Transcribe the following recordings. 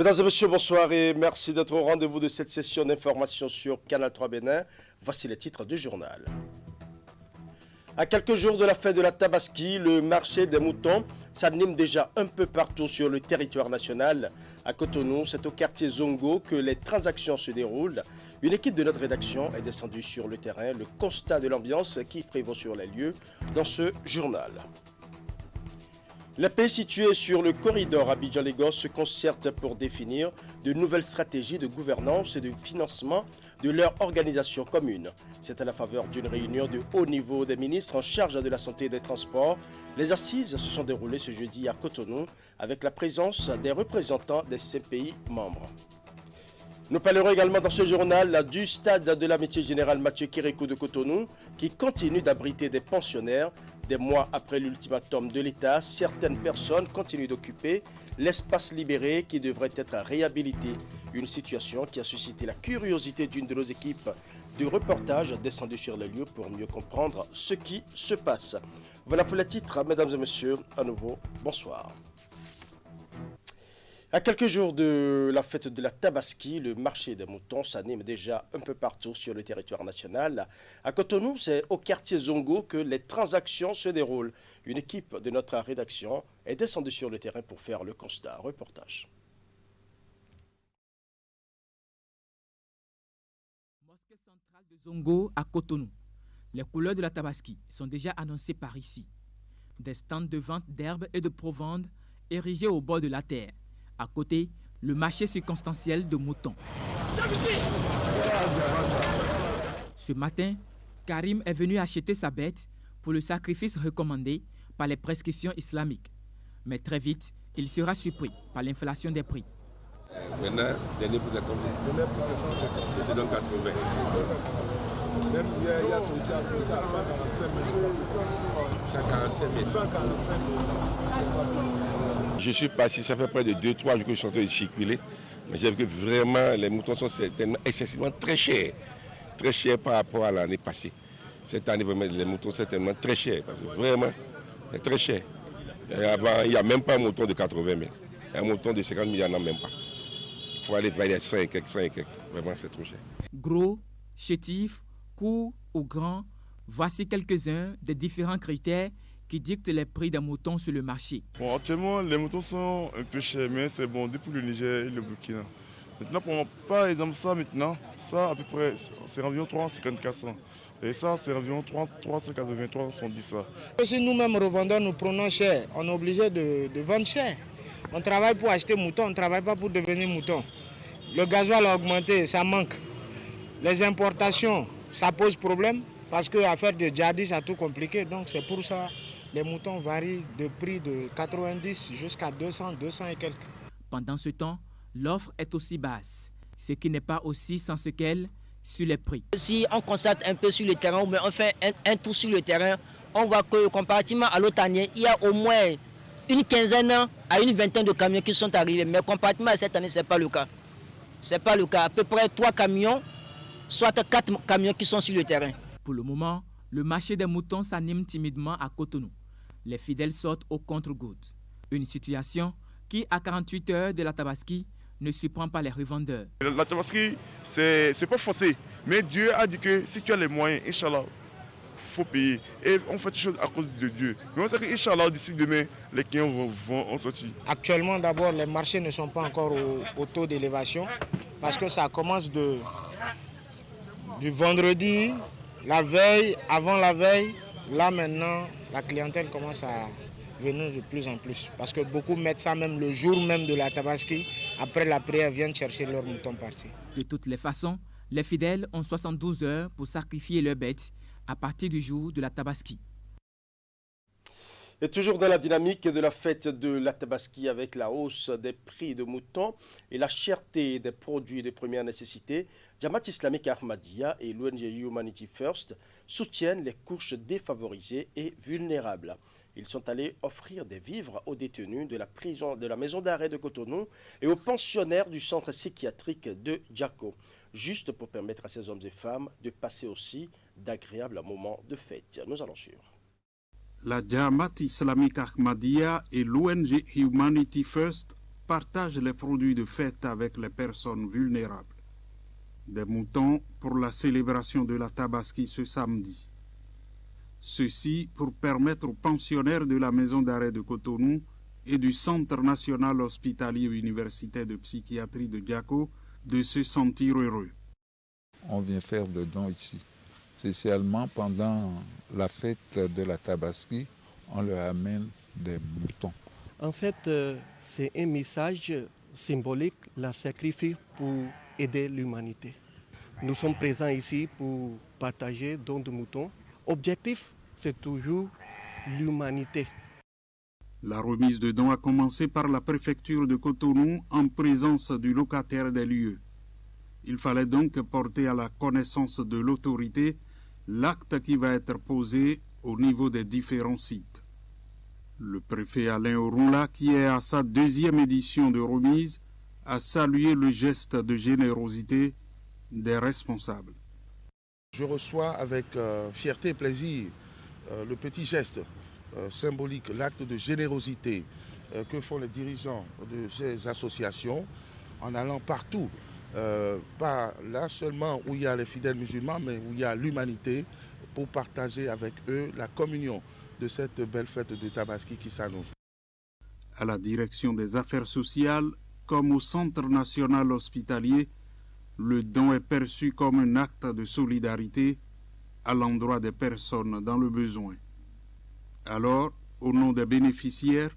Mesdames et messieurs, bonsoir et merci d'être au rendez-vous de cette session d'information sur Canal 3 Bénin. Voici les titres du journal. À quelques jours de la fête de la Tabaski, le marché des moutons s'anime déjà un peu partout sur le territoire national. À Cotonou, c'est au quartier Zongo que les transactions se déroulent. Une équipe de notre rédaction est descendue sur le terrain. Le constat de l'ambiance qui prévaut sur les lieux dans ce journal. Les pays situés sur le corridor Abidjan-Lagos se concertent pour définir de nouvelles stratégies de gouvernance et de financement de leur organisation commune. C'est à la faveur d'une réunion de haut niveau des ministres en charge de la santé et des transports. Les assises se sont déroulées ce jeudi à Cotonou avec la présence des représentants des 5 pays membres. Nous parlerons également dans ce journal du stade de l'amitié générale Mathieu Kérékou de Cotonou qui continue d'abriter des pensionnaires. Des mois après l'ultimatum de l'État, certaines personnes continuent d'occuper l'espace libéré qui devrait être réhabilité. Une situation qui a suscité la curiosité d'une de nos équipes de reportage descendues sur les lieux pour mieux comprendre ce qui se passe. Voilà pour les titres, mesdames et messieurs, à nouveau, bonsoir. À quelques jours de la fête de la Tabaski, le marché des moutons s'anime déjà un peu partout sur le territoire national. À Cotonou, c'est au quartier Zongo que les transactions se déroulent. Une équipe de notre rédaction est descendue sur le terrain pour faire le constat. Reportage. Mosquée centrale de Zongo à Cotonou. Les couleurs de la Tabaski sont déjà annoncées par ici. Des stands de vente d'herbes et de provende érigés au bord de la terre. À côté, le marché circonstanciel de moutons. Ce matin, Karim est venu acheter sa bête pour le sacrifice recommandé par les prescriptions islamiques. Mais très vite, il sera surpris par l'inflation des prix. Maintenant, dernier pour c'est combien? Dernier pour c'est 150. C'était donc 80. Même il y a celui qui a pris ça à 145 000. 145 000. 145 000. Je suis passé, ça fait près de 2-3 jours que je suis en train de circuler. Mais j'ai vu que vraiment les moutons sont certainement excessivement très chers. Très chers par rapport à l'année passée. Cette année, vraiment, les moutons sont certainement très chers. Parce que vraiment, c'est très cher. Et avant, il n'y a même pas un mouton de 80 000. Un mouton de 50 000, il n'y en a même pas. Il faut aller vers les 100 et quelques, 100 et quelques. Vraiment, c'est trop cher. Gros, chétif, court ou grand, voici quelques-uns des différents critères qui dictent les prix des moutons sur le marché. Bon, actuellement, les moutons sont un peu chers, mais c'est bon depuis le Niger et le Burkina. Maintenant, pour par exemple, ça maintenant, ça à peu près, c'est environ 350 400. Et ça, c'est environ 380, 370 ça. Si nous-mêmes revendeurs, nous prenons cher, on est obligé de vendre cher. On travaille pour acheter mouton, on ne travaille pas pour devenir mouton. Le gasoil a augmenté, ça manque. Les importations, ça pose problème parce qu'à faire de djihadis, c'est tout compliqué. Donc c'est pour ça les moutons varient de prix de 90 jusqu'à 200, 200 et quelques. Pendant ce temps, l'offre est aussi basse, ce qui n'est pas aussi sans sequel sur les prix. Si on constate un peu sur le terrain, mais on fait un tour sur le terrain, on voit que comparativement à l'autre année, il y a au moins une quinzaine à une vingtaine de camions qui sont arrivés. Mais comparativement à cette année, ce n'est pas le cas. Ce n'est pas le cas. À peu près 3 camions, soit 4 camions qui sont sur le terrain. Pour le moment, le marché des moutons s'anime timidement à Cotonou. Les fidèles sortent au contre-goutte. Une situation qui, à 48 heures de la Tabaski, ne surprend pas les revendeurs. La Tabaski, c'est pas forcé. Mais Dieu a dit que si tu as les moyens, Inch'Allah, il faut payer. Et on fait des choses à cause de Dieu. Mais on sait qu'Inch'Allah, d'ici demain, les clients vont sortir. Actuellement, d'abord, les marchés ne sont pas encore au taux d'élévation parce que ça commence du vendredi, la veille, avant la veille. Là, maintenant, la clientèle commence à venir de plus en plus. Parce que beaucoup mettent ça même le jour même de la Tabaski. Après la prière, viennent chercher leurs moutons partis. De toutes les façons, les fidèles ont 72 heures pour sacrifier leurs bêtes à partir du jour de la Tabaski. Et toujours dans la dynamique de la fête de la Tabaski avec la hausse des prix de moutons et la cherté des produits de première nécessité, Jamaat Islamique Ahmadiyya et l'ONG Humanity First soutiennent les couches défavorisées et vulnérables. Ils sont allés offrir des vivres aux détenus de la maison d'arrêt de Cotonou et aux pensionnaires du centre psychiatrique de Djako, juste pour permettre à ces hommes et femmes de passer aussi d'agréables moments de fête. Nous allons suivre. La Jamaat Islamique Ahmadiyya et l'ONG Humanity First partagent les produits de fête avec les personnes vulnérables. Des moutons pour la célébration de la Tabaski ce samedi. Ceci pour permettre aux pensionnaires de la maison d'arrêt de Cotonou et du Centre national hospitalier universitaire de psychiatrie de Diako de se sentir heureux. On vient faire le don ici. Spécialement pendant la fête de la Tabaski, on leur amène des moutons. En fait, c'est un message symbolique, la sacrifice pour aider l'humanité. Nous sommes présents ici pour partager don de moutons. Objectif, c'est toujours l'humanité. La remise de dons a commencé par la préfecture de Cotonou en présence du locataire des lieux. Il fallait donc porter à la connaissance de l'autorité l'acte qui va être posé au niveau des différents sites. Le préfet Alain Orunla, qui est à sa deuxième édition de remise, a salué le geste de générosité des responsables. Je reçois avec fierté et plaisir le petit geste symbolique, l'acte de générosité que font les dirigeants de ces associations en allant partout, pas là seulement où il y a les fidèles musulmans, mais où il y a l'humanité, pour partager avec eux la communion de cette belle fête de Tabaski qui s'annonce. À la direction des affaires sociales, comme au Centre national hospitalier, le don est perçu comme un acte de solidarité à l'endroit des personnes dans le besoin. Alors, au nom des bénéficiaires,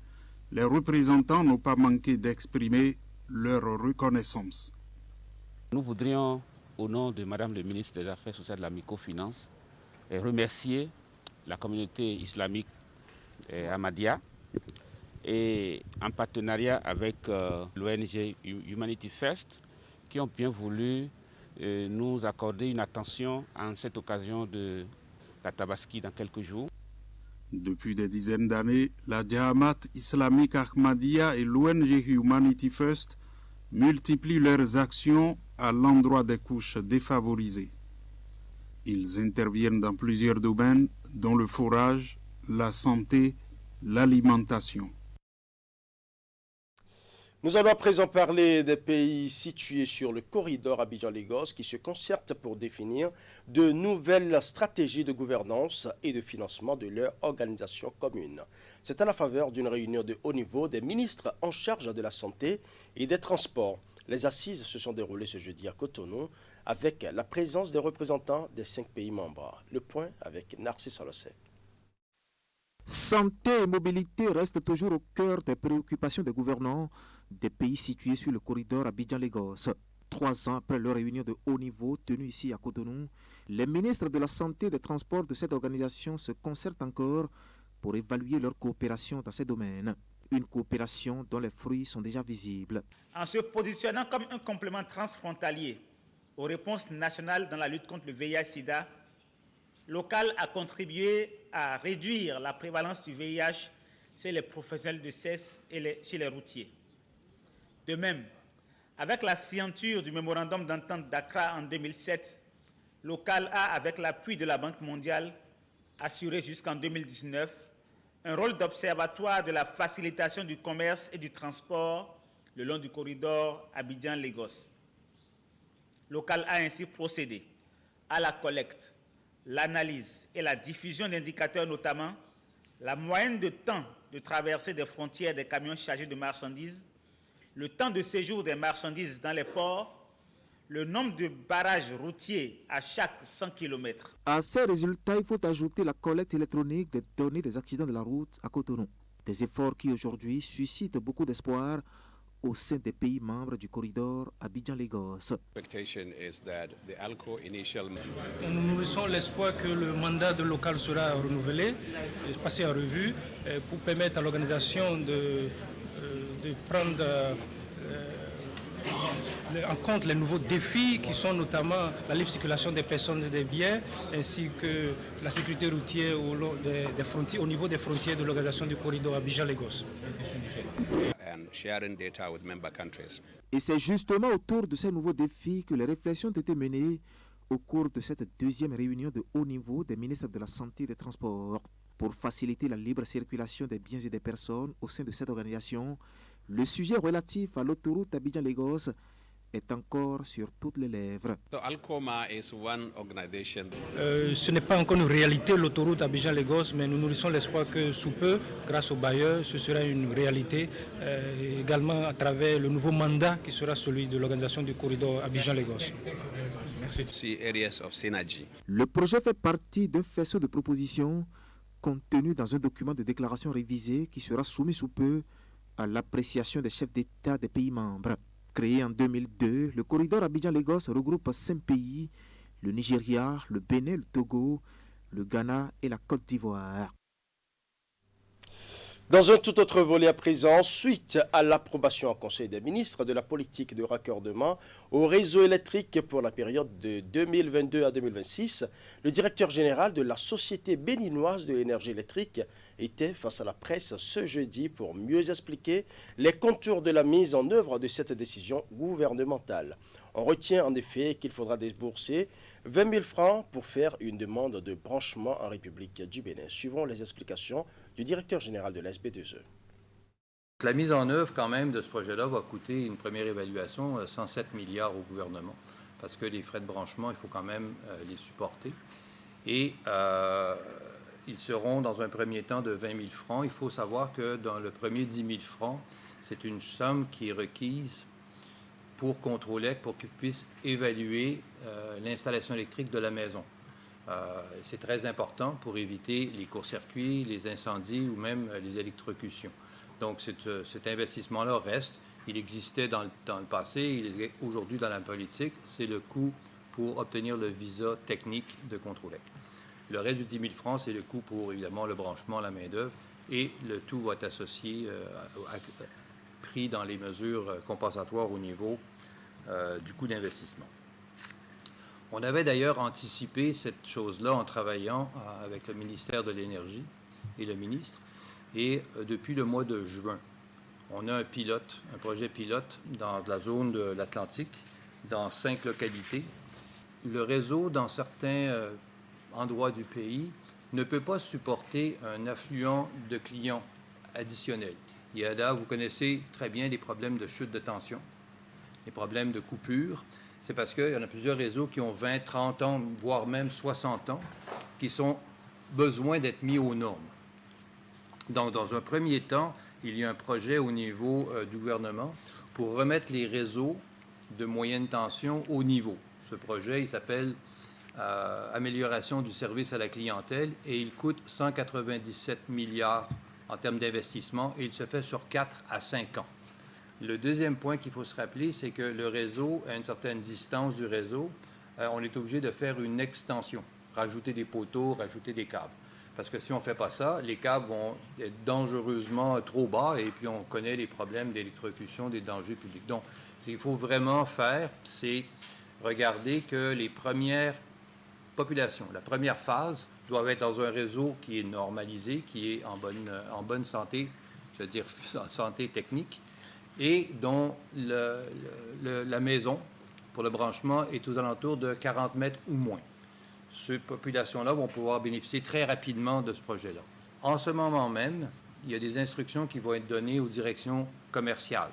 les représentants n'ont pas manqué d'exprimer leur reconnaissance. Nous voudrions, au nom de Madame le ministre des Affaires sociales de la microfinance, remercier la communauté islamique Ahmadiyya et en partenariat avec l'ONG Humanity First qui ont bien voulu nous accorder une attention en cette occasion de la Tabaski dans quelques jours. Depuis des dizaines d'années, la Jamaat islamique Ahmadiyya et l'ONG Humanity First multiplient leurs actions à l'endroit des couches défavorisées. Ils interviennent dans plusieurs domaines, dont le forage, la santé, l'alimentation. Nous allons à présent parler des pays situés sur le corridor Abidjan-Lagos qui se concertent pour définir de nouvelles stratégies de gouvernance et de financement de leur organisation commune. C'est à la faveur d'une réunion de haut niveau des ministres en charge de la santé et des transports. Les assises se sont déroulées ce jeudi à Cotonou avec la présence des représentants des 5 pays membres. Le point avec Narcisse Alossé. Santé et mobilité restent toujours au cœur des préoccupations des gouvernants des pays situés sur le corridor Abidjan-Lagos. 3 ans après leur réunion de haut niveau tenue ici à Cotonou, les ministres de la Santé et des Transports de cette organisation se concertent encore pour évaluer leur coopération dans ces domaines. Une coopération dont les fruits sont déjà visibles. En se positionnant comme un complément transfrontalier aux réponses nationales dans la lutte contre le VIH-Sida, Local a contribué à réduire la prévalence du VIH chez les professionnels de cesse et chez les routiers. De même, avec la signature du mémorandum d'entente d'Accra en 2007, Local a, avec l'appui de la Banque mondiale, assuré jusqu'en 2019 un rôle d'observatoire de la facilitation du commerce et du transport le long du corridor Abidjan-Lagos. Local a ainsi procédé à la collecte, l'analyse et la diffusion d'indicateurs, notamment la moyenne de temps de traversée des frontières des camions chargés de marchandises, le temps de séjour des marchandises dans les ports, le nombre de barrages routiers à chaque 100 km. À ces résultats, il faut ajouter la collecte électronique des données des accidents de la route à Cotonou. Des efforts qui aujourd'hui suscitent beaucoup d'espoir au sein des pays membres du corridor Abidjan-Lagos. Nous nourrissons l'espoir que le mandat de Local sera renouvelé, passé en revue, pour permettre à l'organisation de prendre en compte les nouveaux défis qui sont notamment la libre circulation des personnes et des biens, ainsi que la sécurité routière au niveau des frontières de l'organisation du corridor Abidjan-Lagos. Et c'est justement autour de ces nouveaux défis que les réflexions ont été menées au cours de cette deuxième réunion de haut niveau des ministres de la Santé et des Transports. Pour faciliter la libre circulation des biens et des personnes au sein de cette organisation, Le sujet relatif à l'autoroute Abidjan-Lagos est encore sur toutes les lèvres. Ce n'est pas encore une réalité, l'autoroute Abidjan-Lagos, mais nous nourrissons l'espoir que sous peu, grâce aux bailleurs, ce sera une réalité, également à travers le nouveau mandat qui sera celui de l'organisation du corridor Abidjan-Lagos. Merci. Le projet fait partie d'un faisceau de propositions contenu dans un document de déclaration révisé qui sera soumis sous peu à l'appréciation des chefs d'État des pays membres. Créé en 2002, le corridor Abidjan-Lagos regroupe 5 pays, le Nigeria, le Bénin, le Togo, le Ghana et la Côte d'Ivoire. Dans un tout autre volet à présent, suite à l'approbation en Conseil des ministres de la politique de raccordement au réseau électrique pour la période de 2022 à 2026, le directeur général de la Société béninoise de l'énergie électrique était face à la presse ce jeudi pour mieux expliquer les contours de la mise en œuvre de cette décision gouvernementale. On retient en effet qu'il faudra débourser 20 000 francs pour faire une demande de branchement en République du Bénin. Suivons les explications du directeur général de la SB2E. La mise en œuvre quand même de ce projet-là va coûter une première évaluation 107 milliards au gouvernement parce que les frais de branchement, il faut quand même les supporter. Et ils seront dans un premier temps de 20 000 francs. Il faut savoir que dans le premier 10 000 francs, c'est une somme qui est requise pour Controlec, pour qu'ils puissent évaluer l'installation électrique de la maison. C'est très important pour éviter les court-circuits, les incendies ou même les électrocutions. Donc cet investissement-là reste. Il existait dans le passé, il est aujourd'hui dans la politique. C'est le coût pour obtenir le visa technique de Controlec. Le reste du 10 000 francs, c'est le coût pour, évidemment, le branchement, la main-d'œuvre, et le tout va être associé, pris dans les mesures compensatoires au niveau du coût d'investissement. On avait d'ailleurs anticipé cette chose-là en travaillant avec le ministère de l'Énergie et le ministre, et depuis le mois de juin, on a un projet pilote dans la zone de l'Atlantique, dans 5 localités. Le réseau, dans certains endroits du pays, ne peut pas supporter un affluent de clients additionnels. Il y a là, vous connaissez très bien les problèmes de chute de tension, les problèmes de coupure. C'est parce qu'il y en a plusieurs réseaux qui ont 20, 30 ans, voire même 60 ans, qui sont besoin d'être mis aux normes. Donc, dans un premier temps, il y a un projet au niveau du gouvernement pour remettre les réseaux de moyenne tension au niveau. Ce projet, il s'appelle Amélioration du service à la clientèle et il coûte 197 milliards en termes d'investissement et il se fait sur 4 à 5 ans. Le deuxième point qu'il faut se rappeler, c'est que le réseau, à une certaine distance du réseau, on est obligé de faire une extension, rajouter des poteaux, rajouter des câbles. Parce que si on ne fait pas ça, les câbles vont être dangereusement trop bas et puis on connaît les problèmes d'électrocution, des dangers publics. Donc, ce qu'il faut vraiment faire, c'est regarder que les premières populations, la première phase, doivent être dans un réseau qui est normalisé, qui est en bonne santé, je veux dire santé technique, et dont la maison, pour le branchement, est aux alentours de 40 mètres ou moins. Ces populations-là vont pouvoir bénéficier très rapidement de ce projet-là. En ce moment même, il y a des instructions qui vont être données aux directions commerciales.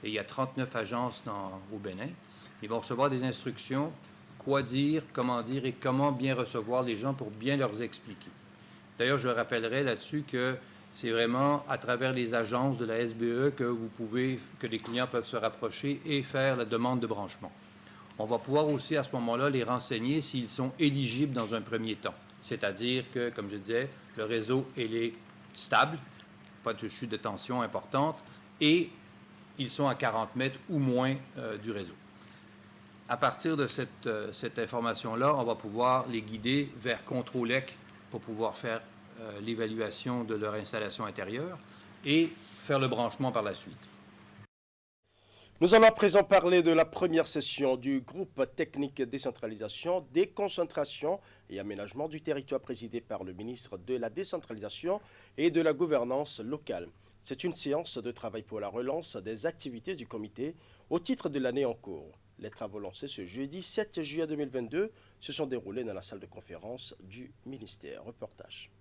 Et il y a 39 agences au Bénin. Ils vont recevoir des instructions, quoi dire et comment bien recevoir les gens pour bien leur expliquer. D'ailleurs, je rappellerai là-dessus que c'est vraiment à travers les agences de la SBE que les clients peuvent se rapprocher et faire la demande de branchement. On va pouvoir aussi à ce moment-là les renseigner s'ils sont éligibles dans un premier temps. C'est-à-dire que, comme je disais, le réseau est stable, pas de chute de tension importante, et ils sont à 40 mètres ou moins du réseau. À partir de cette information-là, on va pouvoir les guider vers Controlec pour pouvoir faire l'évaluation de leur installation intérieure et faire le branchement par la suite. Nous allons à présent parler de la première session du groupe technique décentralisation, déconcentration et aménagement du territoire présidé par le ministre de la décentralisation et de la gouvernance locale. C'est une séance de travail pour la relance des activités du comité au titre de l'année en cours. Les travaux lancés ce jeudi 7 juillet 2022 se sont déroulés dans la salle de conférence du ministère. Reportage.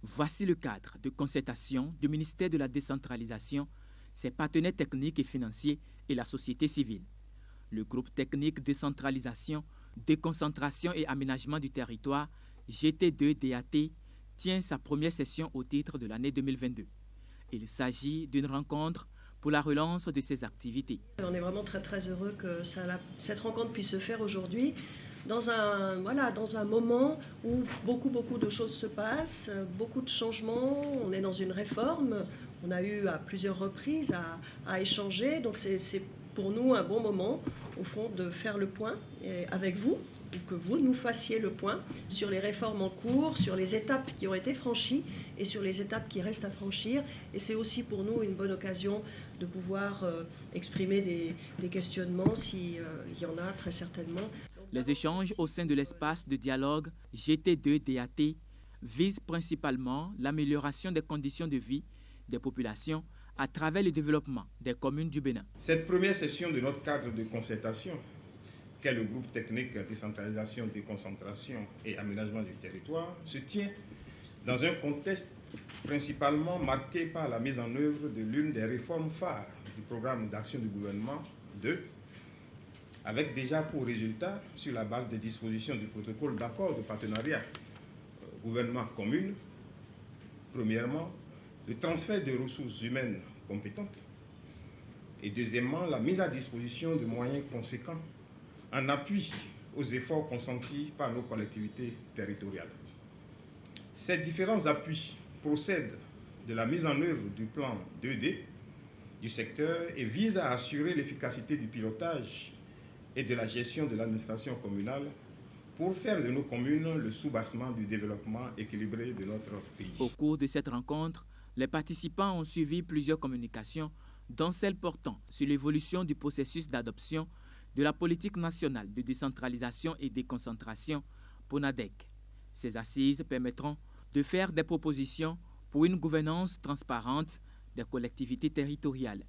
Voici le cadre de concertation du ministère de la décentralisation ses partenaires techniques et financiers et la société civile. Le groupe technique décentralisation, déconcentration et aménagement du territoire, GT2-DAT, tient sa première session au titre de l'année 2022. Il s'agit d'une rencontre pour la relance de ses activités. On est vraiment très heureux que cette rencontre puisse se faire aujourd'hui dans un moment où beaucoup de choses se passent, beaucoup de changements. On est dans une réforme, on a eu à plusieurs reprises à échanger, donc c'est pour nous un bon moment au fond de faire le point avec vous, ou que vous nous fassiez le point sur les réformes en cours, sur les étapes qui ont été franchies et sur les étapes qui restent à franchir. Et c'est aussi pour nous une bonne occasion de pouvoir exprimer des questionnements s'il y en a très certainement. Les échanges au sein de l'espace de dialogue GT2-DAT visent principalement l'amélioration des conditions de vie des populations à travers le développement des communes du Bénin. Cette première session de notre cadre de concertation, qu'est le groupe technique décentralisation, déconcentration et aménagement du territoire, se tient dans un contexte principalement marqué par la mise en œuvre de l'une des réformes phares du programme d'action du gouvernement 2, avec déjà pour résultat, sur la base des dispositions du protocole d'accord de partenariat gouvernement-commune, premièrement, le transfert de ressources humaines compétentes et deuxièmement, la mise à disposition de moyens conséquents en appui aux efforts consentis par nos collectivités territoriales. Ces différents appuis procèdent de la mise en œuvre du plan 2D du secteur et visent à assurer l'efficacité du pilotage et de la gestion de l'administration communale pour faire de nos communes le soubassement du développement équilibré de notre pays. Au cours de cette rencontre, les participants ont suivi plusieurs communications, dont celle portant sur l'évolution du processus d'adoption de la politique nationale de décentralisation et déconcentration, PONADEC. Ces assises permettront de faire des propositions pour une gouvernance transparente des collectivités territoriales.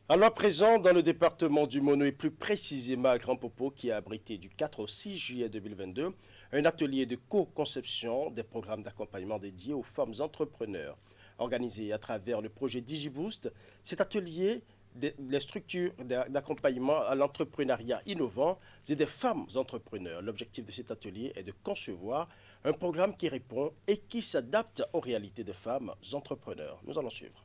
Alors présent dans le département du Mono et plus précisément à Grand Popo qui a abrité du 4 au 6 juillet 2022 un atelier de co-conception des programmes d'accompagnement dédiés aux femmes entrepreneurs. Organisé à travers le projet DigiBoost, cet atelier les structures d'accompagnement à l'entrepreneuriat innovant et des femmes entrepreneurs. L'objectif de cet atelier est de concevoir un programme qui répond et qui s'adapte aux réalités des femmes entrepreneurs. Nous allons suivre.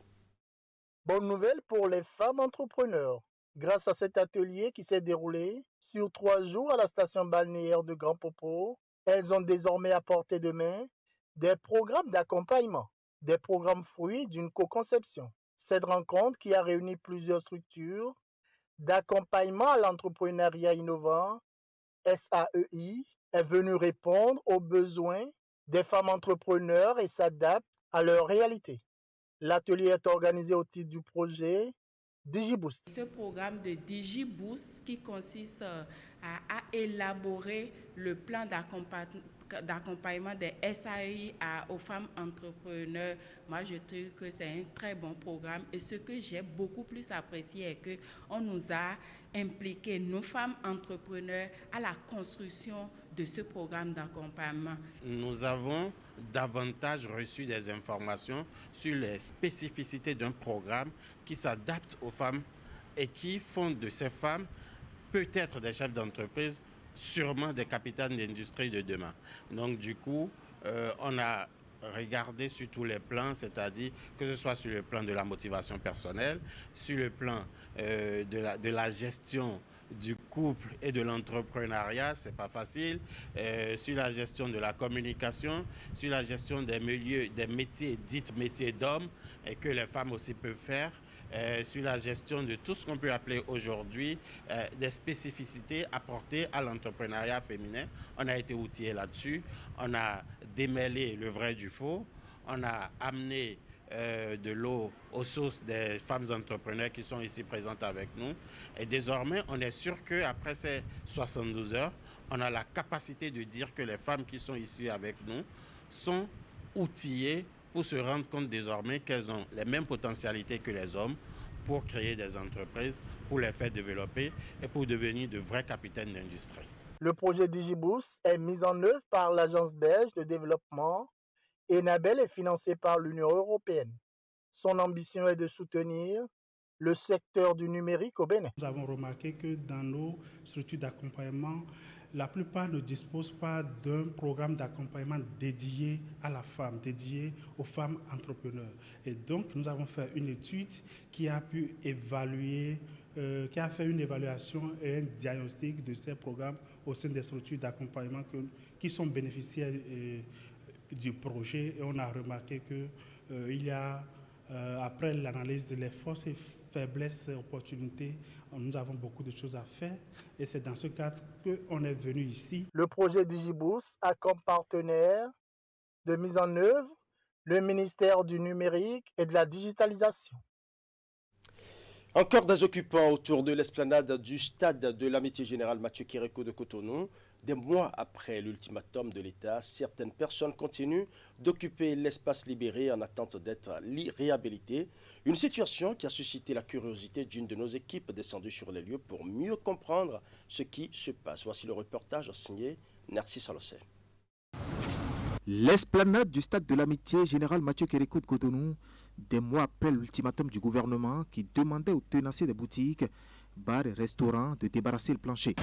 Bonne nouvelle pour les femmes entrepreneurs. Grâce à cet atelier qui s'est déroulé sur 3 jours à la station balnéaire de Grand Popo, elles ont désormais à portée de main des programmes d'accompagnement, des programmes fruits d'une co-conception. Cette rencontre qui a réuni plusieurs structures d'accompagnement à l'entrepreneuriat innovant, SAEI, est venue répondre aux besoins des femmes entrepreneurs et s'adapte à leur réalité. L'atelier est organisé au titre du projet DigiBoost. Ce programme de DigiBoost qui consiste à élaborer le plan d'accompagnement des SAEI aux femmes entrepreneurs. Moi, je trouve que c'est un très bon programme. Et ce que j'ai beaucoup plus apprécié est qu'on nous a impliqué, nos femmes entrepreneurs, à la construction de ce programme d'accompagnement. Nous avons davantage reçu des informations sur les spécificités d'un programme qui s'adapte aux femmes et qui font de ces femmes peut-être des chefs d'entreprise, sûrement des capitaines d'industrie de demain. Donc du coup, on a regardé sur tous les plans, c'est-à-dire que ce soit sur le plan de la motivation personnelle, sur le plan de la gestion du couple et de l'entrepreneuriat, c'est pas facile, sur la gestion de la communication, sur la gestion des métiers, dites métiers d'hommes, et que les femmes aussi peuvent faire, sur la gestion de tout ce qu'on peut appeler aujourd'hui des spécificités apportées à l'entrepreneuriat féminin. On a été outillé là-dessus, on a démêlé le vrai du faux, on a amené de l'eau aux sources des femmes entrepreneurs qui sont ici présentes avec nous. Et désormais, on est sûr qu'après ces 72 heures, on a la capacité de dire que les femmes qui sont ici avec nous sont outillées pour se rendre compte désormais qu'elles ont les mêmes potentialités que les hommes pour créer des entreprises, pour les faire développer et pour devenir de vrais capitaines d'industrie. Le projet DigiBoost est mis en œuvre par l'Agence belge de développement. Enabel est financé par l'Union européenne. Son ambition est de soutenir le secteur du numérique au Bénin. Nous avons remarqué que dans nos structures d'accompagnement, la plupart ne disposent pas d'un programme d'accompagnement dédié à la femme, dédié aux femmes entrepreneurs. Et donc, nous avons fait une étude qui a pu évaluer, qui a fait une évaluation et un diagnostic de ces programmes au sein des structures d'accompagnement qui sont bénéficiaires du projet. Et on a remarqué qu'il y a, après l'analyse des forces et faiblesses et opportunités, nous avons beaucoup de choses à faire et c'est dans ce cadre qu'on est venu ici. Le projet DigiBoost a comme partenaire de mise en œuvre le ministère du numérique et de la digitalisation. Encore des occupants autour de l'esplanade du stade de l'Amitié Générale Mathieu Kérékou de Cotonou. Des mois après l'ultimatum de l'État, certaines personnes continuent d'occuper l'espace libéré en attente d'être réhabilitées. Une situation qui a suscité la curiosité d'une de nos équipes descendues sur les lieux pour mieux comprendre ce qui se passe. Voici le reportage signé Narcisse Alossé. L'esplanade du stade de l'Amitié Générale Mathieu Kérékou de Cotonou, des mois après l'ultimatum du gouvernement qui demandait aux tenanciers des boutiques, bars et restaurants de débarrasser le plancher.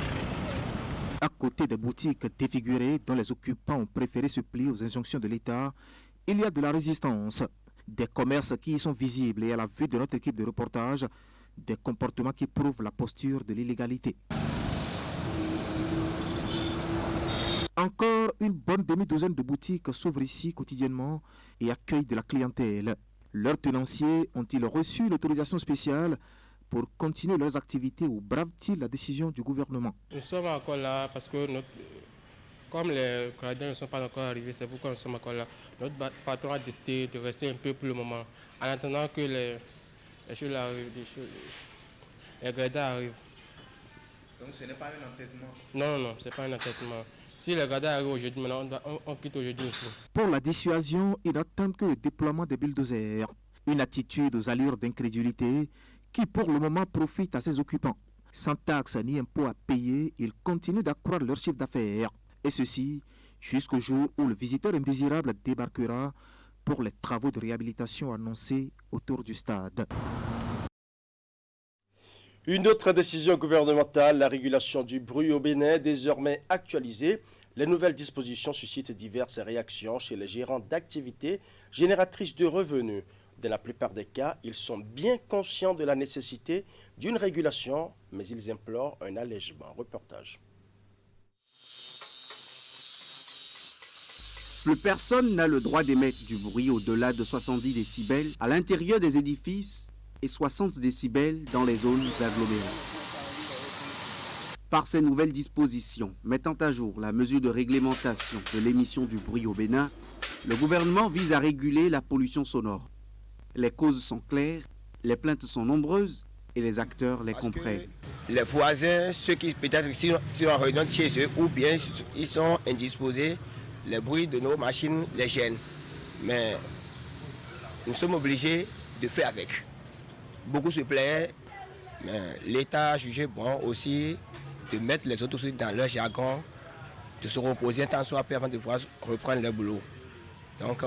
À côté des boutiques défigurées dont les occupants ont préféré se plier aux injonctions de l'État, il y a de la résistance. Des commerces qui y sont visibles et à la vue de notre équipe de reportage, des comportements qui prouvent la posture de l'illégalité. Encore une bonne demi-douzaine de boutiques s'ouvrent ici quotidiennement et accueillent de la clientèle. Leurs tenanciers ont-ils reçu l'autorisation spéciale pour continuer leurs activités ou bravent-ils la décision du gouvernement? Nous sommes encore là parce que comme les gradins ne sont pas encore arrivés, c'est pourquoi nous sommes encore là. Notre patron a décidé de rester un peu pour le moment, en attendant que les choses arrivent, les gradins arrivent. Donc ce n'est pas un entêtement? Non, ce n'est pas un entêtement. Si les gradins arrivent aujourd'hui, maintenant on quitte aujourd'hui aussi. Pour la dissuasion, ils n'attendent que le déploiement des bulldozers. Une attitude aux allures d'incrédulité qui pour le moment profite à ses occupants. Sans taxes ni impôts à payer, ils continuent d'accroître leur chiffre d'affaires. Et ceci jusqu'au jour où le visiteur indésirable débarquera pour les travaux de réhabilitation annoncés autour du stade. Une autre décision gouvernementale, la régulation du bruit au Bénin, désormais actualisée. Les nouvelles dispositions suscitent diverses réactions chez les gérants d'activités génératrices de revenus. Dans la plupart des cas, ils sont bien conscients de la nécessité d'une régulation, mais ils implorent un allègement. Reportage. Plus personne n'a le droit d'émettre du bruit au-delà de 70 décibels à l'intérieur des édifices et 60 décibels dans les zones agglomérées. Par ces nouvelles dispositions mettant à jour la mesure de réglementation de l'émission du bruit au Bénin, le gouvernement vise à réguler la pollution sonore. Les causes sont claires, les plaintes sont nombreuses et les acteurs les comprennent. Les voisins, ceux qui peut-être sont en réunion chez eux ou bien ils sont indisposés, les bruits de nos machines les gênent. Mais nous sommes obligés de faire avec. Beaucoup se plaignent, mais l'État a jugé bon aussi de mettre les autres aussi dans leur jargon, de se reposer un temps soit peu avant de pouvoir reprendre leur boulot. Donc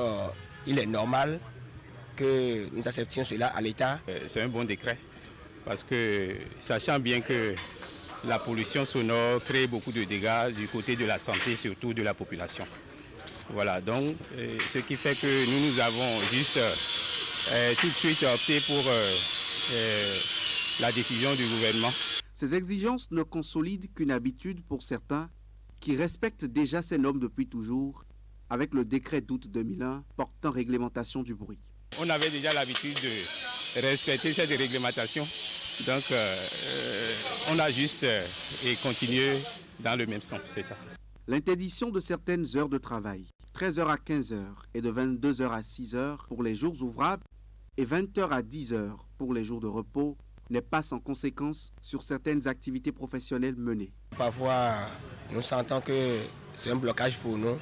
il est normal que nous acceptions cela à l'État. C'est un bon décret parce que sachant bien que la pollution sonore crée beaucoup de dégâts du côté de la santé, surtout de la population. Voilà, donc ce qui fait que nous avons juste tout de suite opté pour la décision du gouvernement. Ces exigences ne consolident qu'une habitude pour certains qui respectent déjà ces normes depuis toujours avec le décret d'août 2001 portant réglementation du bruit. On avait déjà l'habitude de respecter cette réglementation, donc on a juste continué dans le même sens, c'est ça. L'interdiction de certaines heures de travail, 13h à 15h et de 22h à 6h pour les jours ouvrables et 20h à 10h pour les jours de repos, n'est pas sans conséquence sur certaines activités professionnelles menées. Parfois, nous sentons que c'est un blocage pour nous,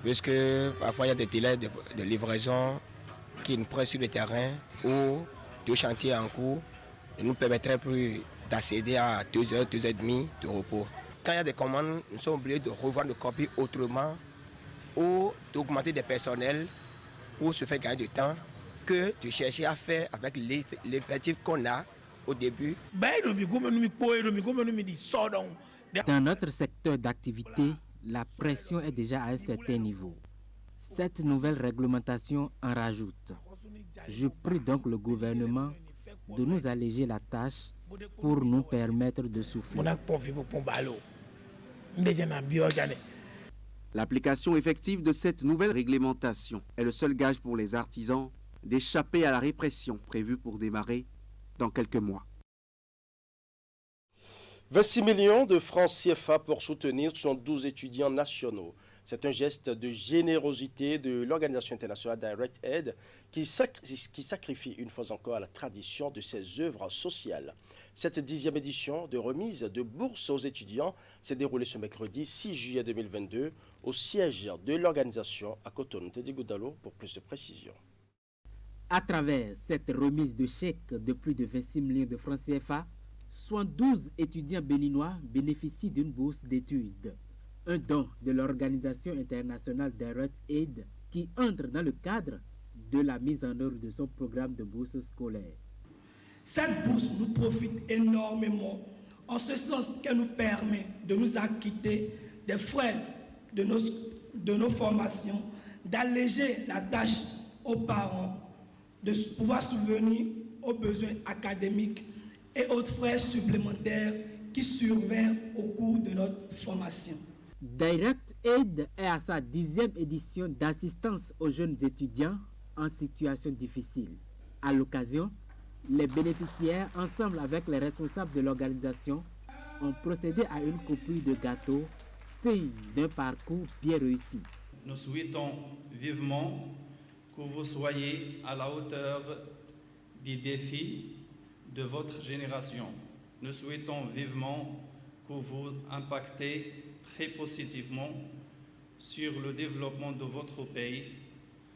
puisque parfois il y a des délais de livraison qui nous prennent sur le terrain ou deux chantiers en cours ne nous permettraient plus d'accéder à 2h, 2h30 de repos. Quand il y a des commandes, nous sommes obligés de revoir le copies autrement ou d'augmenter des personnels pour se faire gagner du temps que de chercher à faire avec l'effectif qu'on a au début. Dans notre secteur d'activité, la pression est déjà à un certain niveau. Cette nouvelle réglementation en rajoute. Je prie donc le gouvernement de nous alléger la tâche pour nous permettre de souffler. L'application effective de cette nouvelle réglementation est le seul gage pour les artisans d'échapper à la répression prévue pour démarrer dans quelques mois. 26 millions de francs CFA pour soutenir 72 étudiants nationaux. C'est un geste de générosité de l'organisation internationale Direct Aid qui sacrifie une fois encore à la tradition de ses œuvres sociales. Cette 10e édition de remise de bourses aux étudiants s'est déroulée ce mercredi 6 juillet 2022 au siège de l'organisation à Cotonou. Teddy Goudalo pour plus de précisions. À travers cette remise de chèques de plus de 26 millions de francs CFA, 72 étudiants béninois bénéficient d'une bourse d'études. Un don de l'organisation internationale Direct Aid qui entre dans le cadre de la mise en œuvre de son programme de bourse scolaire. Cette bourse nous profite énormément en ce sens qu'elle nous permet de nous acquitter des frais de nos formations, d'alléger la tâche aux parents, de pouvoir subvenir aux besoins académiques et autres frais supplémentaires qui surviennent au cours de notre formation. Direct Aid est à sa 10e édition d'assistance aux jeunes étudiants en situation difficile. À l'occasion, les bénéficiaires, ensemble avec les responsables de l'organisation, ont procédé à une coupure de gâteau, signe d'un parcours bien réussi. Nous souhaitons vivement que vous soyez à la hauteur des défis de votre génération. Nous souhaitons vivement que vous impactez très positivement sur le développement de votre pays.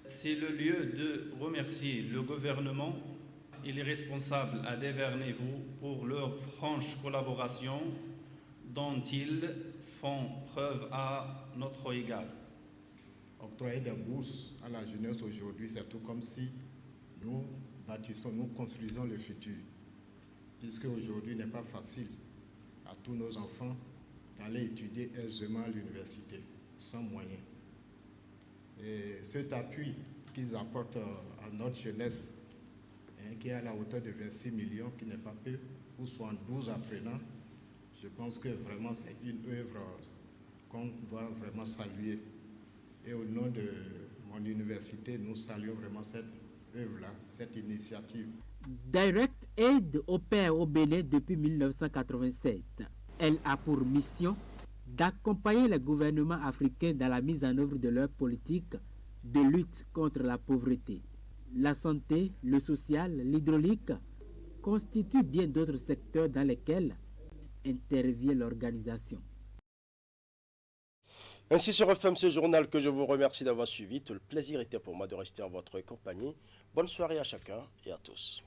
C'est le lieu de remercier le gouvernement et les responsables à Devernez-vous pour leur franche collaboration dont ils font preuve à notre égard. Octroyer des bourses à la jeunesse aujourd'hui, c'est tout comme si nous bâtissons, nous construisons le futur. Puisque aujourd'hui n'est pas facile à tous nos enfants d'aller étudier aisément à l'université, sans moyens. Et cet appui qu'ils apportent à notre jeunesse, qui est à la hauteur de 26 millions, qui n'est pas peu, pour 72 apprenants, je pense que vraiment c'est une œuvre qu'on doit vraiment saluer. Et au nom de mon université, nous saluons vraiment cette œuvre-là, cette initiative. Direct Aid opère au Bénin depuis 1987. Elle a pour mission d'accompagner les gouvernements africains dans la mise en œuvre de leurs politiques de lutte contre la pauvreté. La santé, le social, l'hydraulique constituent bien d'autres secteurs dans lesquels intervient l'organisation. Ainsi se referme ce journal que je vous remercie d'avoir suivi. Tout le plaisir était pour moi de rester en votre compagnie. Bonne soirée à chacun et à tous.